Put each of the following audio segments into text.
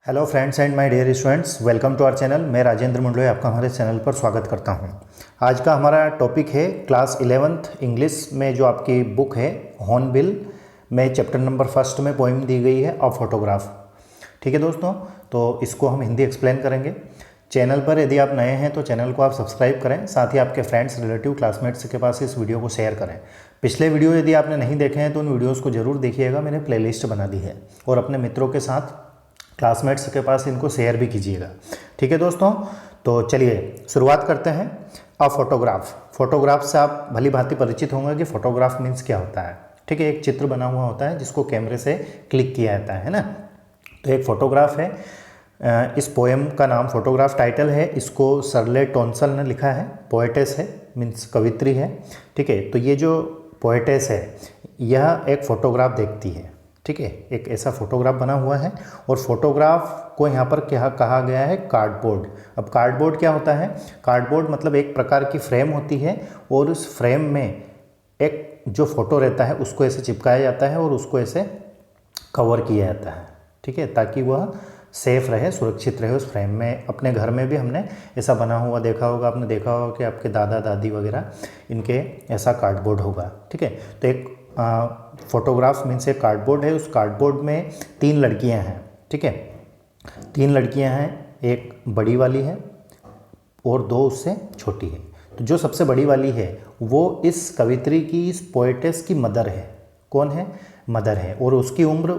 Hello friends and my dear students, welcome to our channel. मैं राजेंद्र मंडलोई आपका हमारे channel पर स्वागत करता हूं। आज का हमारा टॉपिक है क्लास 11th इंग्लिश में जो आपकी बुक है हॉर्नबिल में चैप्टर नंबर 1 में पोइम दी गई है अ फोटोग्राफ। ठीक है दोस्तों, तो इसको हम हिंदी एक्सप्लेन करेंगे। चैनल पर यदि आप नए हैं तो चैनल को आप सब्सक्राइब करें, साथ ही आपके फ्रेंड्स, रिलेटिव, क्लासमेट्स के पास इस वीडियो को शेयर करें। पिछले वीडियो यदि आपने नहीं देखे हैं तो उन वीडियोज़ को जरूर देखिएगा, मैंने प्लेलिस्ट बना दी है, और अपने मित्रों के साथ, क्लासमेट्स के पास इनको शेयर भी कीजिएगा। ठीक है दोस्तों, तो चलिए शुरुआत करते हैं। A photograph. फोटोग्राफ से आप भली भांति परिचित होंगे कि फोटोग्राफ मीन्स क्या होता है। ठीक है, एक चित्र बना हुआ होता है जिसको कैमरे से क्लिक किया जाता है ना, तो एक फोटोग्राफ है। इस पोएम का नाम फोटोग्राफ टाइटल है, इसको सरले टोनसल ने लिखा है। पोएटेस है, मीन्स कवित्री है। ठीक है, तो ये जो पोएटेस है यह एक फोटोग्राफ देखती है। ठीक है, एक ऐसा फोटोग्राफ बना हुआ है, और फोटोग्राफ को यहाँ पर क्या कहा गया है, कार्डबोर्ड। अब कार्डबोर्ड क्या होता है? कार्डबोर्ड मतलब एक प्रकार की फ्रेम होती है, और उस फ्रेम में एक जो फोटो रहता है उसको ऐसे चिपकाया जाता है और उसको ऐसे कवर किया जाता है। ठीक है, ताकि वह सेफ रहे, सुरक्षित रहे उस फ्रेम में। अपने घर में भी हमने ऐसा बना हुआ देखा होगा, आपने देखा होगा कि आपके दादा दादी वगैरह इनके ऐसा कार्डबोर्ड होगा। ठीक है, तो एक फोटोग्राफ मीन्स एक कार्डबोर्ड है। उस कार्डबोर्ड में 3 लड़कियां हैं। ठीक है, 3 लड़कियां हैं, एक बड़ी वाली है और 2 उससे छोटी है। तो जो सबसे बड़ी वाली है वो इस कवित्री की, इस पोएटेस की मदर है। कौन है? मदर है। और उसकी उम्र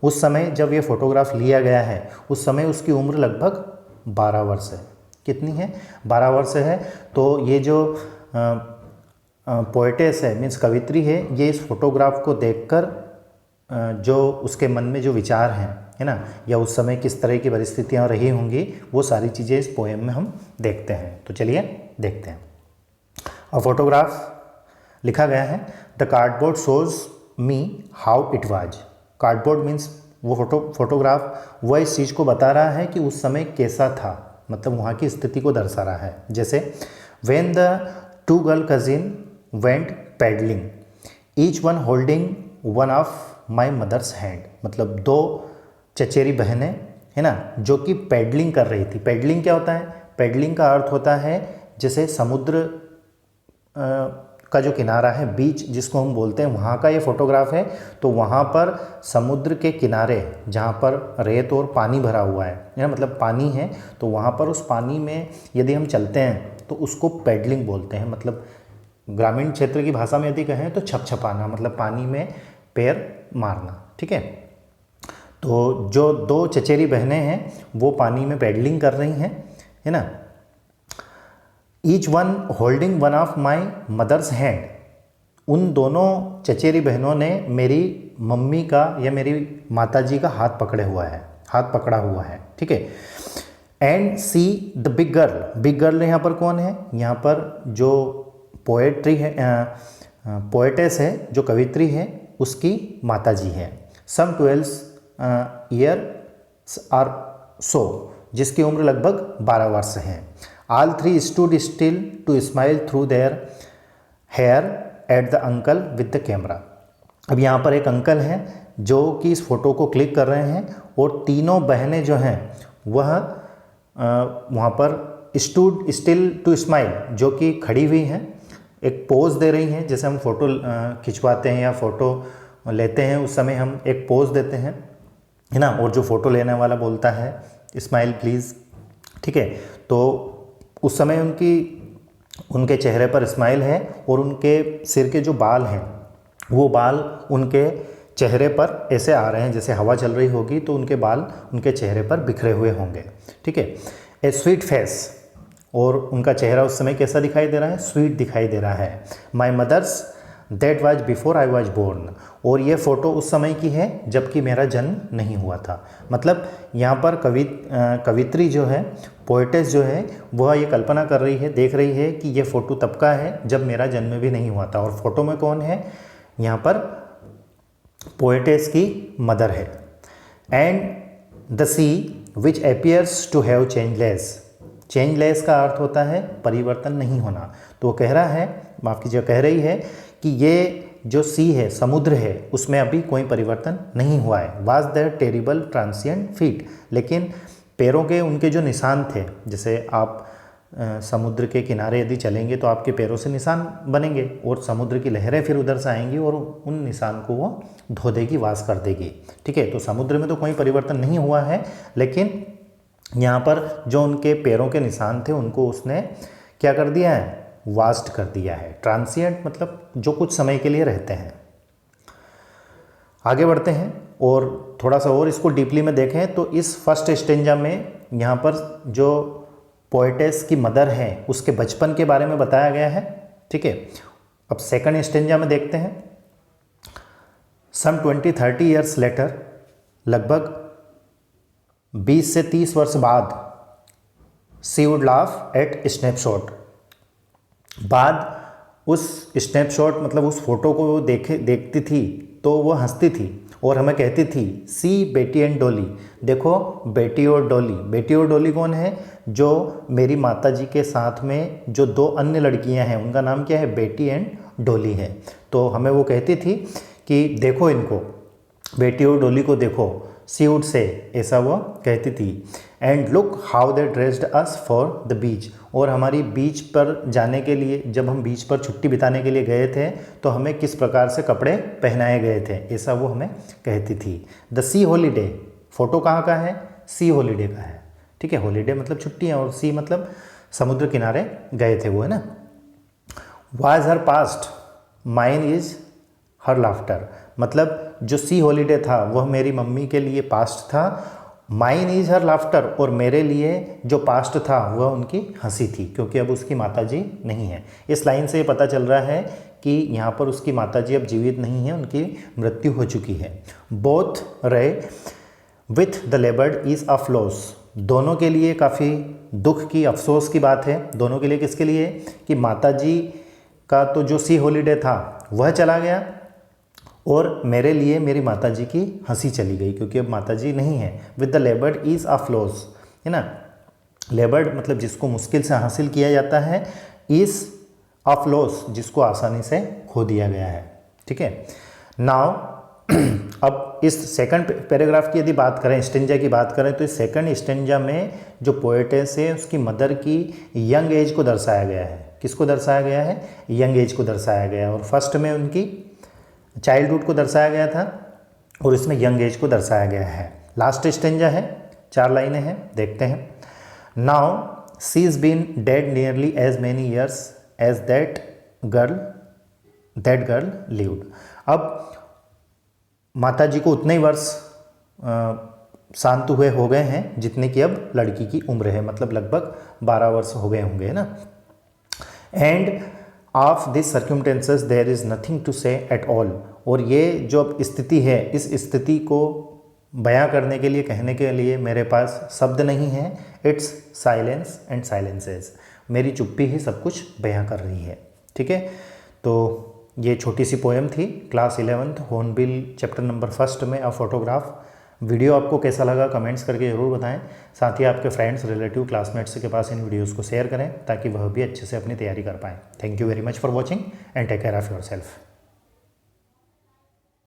उस समय जब ये फोटोग्राफ लिया गया है उस समय उसकी उम्र लगभग 12 वर्ष है। कितनी है? 12 वर्ष है। तो ये जो पोएटेस है मीन्स कवित्री है, ये इस फोटोग्राफ को देखकर जो उसके मन में जो विचार हैं, है ना, या उस समय किस तरह की परिस्थितियाँ रही होंगी, वो सारी चीज़ें इस पोएम में हम देखते हैं। तो चलिए देखते हैं। और फोटोग्राफ लिखा गया है, the cardboard shows me how it was. Cardboard means वो फोटोग्राफ वह इस चीज़ को बता रहा है कि उस समय कैसा था, मतलब वहाँ की स्थिति को दर्शा रहा है। जैसे when the 2 girl cousin went paddling, each one holding one of my mother's hand. मतलब 2 चचेरी बहनें, है ना, जो कि पैडलिंग कर रही थी। पैडलिंग क्या होता है? पैडलिंग का अर्थ होता है जैसे समुद्र का जो किनारा है, बीच जिसको हम बोलते हैं, वहाँ का ये फोटोग्राफ है। तो वहाँ पर समुद्र के किनारे जहाँ पर रेत और पानी भरा हुआ है ना, मतलब पानी है, तो वहाँ पर उस पानी में यदि हम चलते हैं तो उसको पैडलिंग बोलते हैं। मतलब ग्रामीण क्षेत्र की भाषा में यदि कहें तो छपछपाना, मतलब पानी में पैर मारना। ठीक है, तो जो 2 चचेरी बहनें हैं वो पानी में पैडलिंग कर रही हैं, है ना। Each one holding one of my mother's hand. उन दोनों चचेरी बहनों ने मेरी मम्मी का या मेरी माताजी का हाथ पकड़े हुआ है, हाथ पकड़ा हुआ है। ठीक है, and see the big girl. Big girl यहाँ पर कौन है? यहाँ पर जो पोएट्री है, पोएटेस है, जो कवित्री है, उसकी माताजी है। सम 12 ईयर्स आर सो, जिसकी उम्र लगभग 12 वर्ष है। All 3 stood still to smile through their hair at the uncle with the camera। अब यहाँ पर एक अंकल हैं जो कि इस फोटो को क्लिक कर रहे हैं, और तीनों बहनें जो हैं वह वहाँ पर stood still to smile, जो कि खड़ी हुई हैं, एक पोज दे रही हैं। जैसे हम फ़ोटो खिंचवाते हैं या फ़ोटो लेते हैं उस समय हम एक पोज देते हैं, है ना, और जो फ़ोटो लेने वाला बोलता है स्माइल प्लीज़। ठीक है, तो उस समय उनके चेहरे पर स्माइल है, और उनके सिर के जो बाल हैं वो बाल उनके चेहरे पर ऐसे आ रहे हैं, जैसे हवा चल रही होगी तो उनके बाल उनके चेहरे पर बिखरे हुए होंगे। ठीक है, ए स्वीट फेस, और उनका चेहरा उस समय कैसा दिखाई दे रहा है? स्वीट दिखाई दे रहा है। My mother's that was before I was born. और ये फ़ोटो उस समय की है जबकि मेरा जन्म नहीं हुआ था। मतलब यहाँ पर कवित्री जो है, पोएटेस जो है, वह ये कल्पना कर रही है, देख रही है कि ये फ़ोटो तब का है जब मेरा जन्म भी नहीं हुआ था। और फोटो में कौन है? यहाँ पर पोएटेस की मदर है। And the sea which appears to have changeless. Changeless का अर्थ होता है परिवर्तन नहीं होना। तो वो कह रहा है, माफ़ कीजिए, कह रही है कि ये जो सी है, समुद्र है, उसमें अभी कोई परिवर्तन नहीं हुआ है। Was there terrible transient feet, लेकिन पैरों के उनके जो निशान थे, जैसे आप समुद्र के किनारे यदि चलेंगे तो आपके पैरों से निशान बनेंगे और समुद्र की लहरें फिर उधर से आएंगी और उन निशान को वो धो देगी, वाश कर देगी। ठीक है, तो समुद्र में तो कोई परिवर्तन नहीं हुआ है, लेकिन यहाँ पर जो उनके पैरों के निशान थे उनको उसने क्या कर दिया है, वास्ट कर दिया है। ट्रांसिएंट मतलब जो कुछ समय के लिए रहते हैं। आगे बढ़ते हैं और थोड़ा सा और इसको डीपली में देखें तो इस फर्स्ट स्टेंजा में यहाँ पर जो पोएटेस की मदर है उसके बचपन के बारे में बताया गया है। ठीक है, अब सेकंड स्टेंजा में देखते हैं। सम 20-30 ईयर्स लेटर, लगभग 20 से 30 वर्ष बाद, सी वुड लाफ एट स्नैपशॉट, बाद उस स्नैपशॉट मतलब उस फोटो को वो देखती थी तो वो हंसती थी और हमें कहती थी सी बेटी एंड डॉली, देखो बेटी और डॉली। बेटी और डॉली कौन है, जो मेरी माताजी के साथ में जो दो अन्य लड़कियां हैं उनका नाम क्या है, बेटी एंड डॉली है। तो हमें वो कहती थी कि देखो इनको, बेटी और डॉली को देखो, सी वुड से, ऐसा वो कहती थी। And look how they dressed us for the beach, और हमारी बीच पर जाने के लिए, जब हम बीच पर छुट्टी बिताने के लिए गए थे तो हमें किस प्रकार से कपड़े पहनाए गए थे, ऐसा वो हमें कहती थी। द सी हॉलीडे, फोटो कहाँ का है, सी हॉलीडे का है। ठीक है, हॉलीडे मतलब छुट्टियाँ और सी मतलब समुद्र किनारे गए थे वो, है ना। Was her past, mine is her laughter, मतलब जो सी हॉलीडे था वह मेरी मम्मी के लिए पास्ट था, माइन इज हर लाफ्टर, और मेरे लिए जो पास्ट था वह उनकी हंसी थी, क्योंकि अब उसकी माताजी नहीं है। इस लाइन से ये पता चल रहा है कि यहाँ पर उसकी माताजी अब जीवित नहीं है, उनकी मृत्यु हो चुकी है। बोथ रे with the लेबर्ड is a loss, दोनों के लिए काफ़ी दुख की, अफसोस की बात है। दोनों के लिए, किसके लिए, कि माताजी का तो जो सी हॉलीडे था वह चला गया और मेरे लिए मेरी माताजी की हंसी चली गई, क्योंकि अब माताजी नहीं है। With the लेबर्ड is a floss, है ना। लेबर्ड मतलब जिसको मुश्किल से हासिल किया जाता है, इज़ अ फ्लॉस जिसको आसानी से खो दिया गया है। ठीक है, नाउ अब इस सेकंड पैराग्राफ की यदि बात करें, स्टेंजा की बात करें, तो इस सेकंड स्टेंजा में जो पोएटेस है उसकी मदर की यंग एज को दर्शाया गया है। किसको दर्शाया गया है, यंग एज को दर्शाया गया है। और फर्स्ट में उनकी चाइल्डहुड को दर्शाया गया था और इसमें यंग एज को दर्शाया गया है। लास्ट स्टेंजा है, 4 लाइनें हैं, देखते हैं। Now she is been dead nearly as many years as that girl lived. अब माता जी को उतने ही वर्ष शांत हुए हो गए हैं जितने कि अब लड़की की उम्र है, मतलब लगभग 12 वर्ष हो गए होंगे, है ना। End of this circumstances there is nothing to say at all, और ये जो स्थिति है, इस स्थिति को बयां करने के लिए, कहने के लिए मेरे पास शब्द नहीं है। इट्स साइलेंस एंड साइलेंसेस, मेरी चुप्पी ही सब कुछ बयां कर रही है। ठीक है, तो ये छोटी सी पोएम थी class 11th hornbill chapter number 1 में अ फोटोग्राफ। वीडियो आपको कैसा लगा कमेंट्स करके ज़रूर बताएं। साथ ही आपके फ्रेंड्स, रिलेटिव, क्लासमेट्स के पास इन वीडियोस को शेयर करें ताकि वह भी अच्छे से अपनी तैयारी कर पाएँ। Thank you very much for watching and take care of yourself.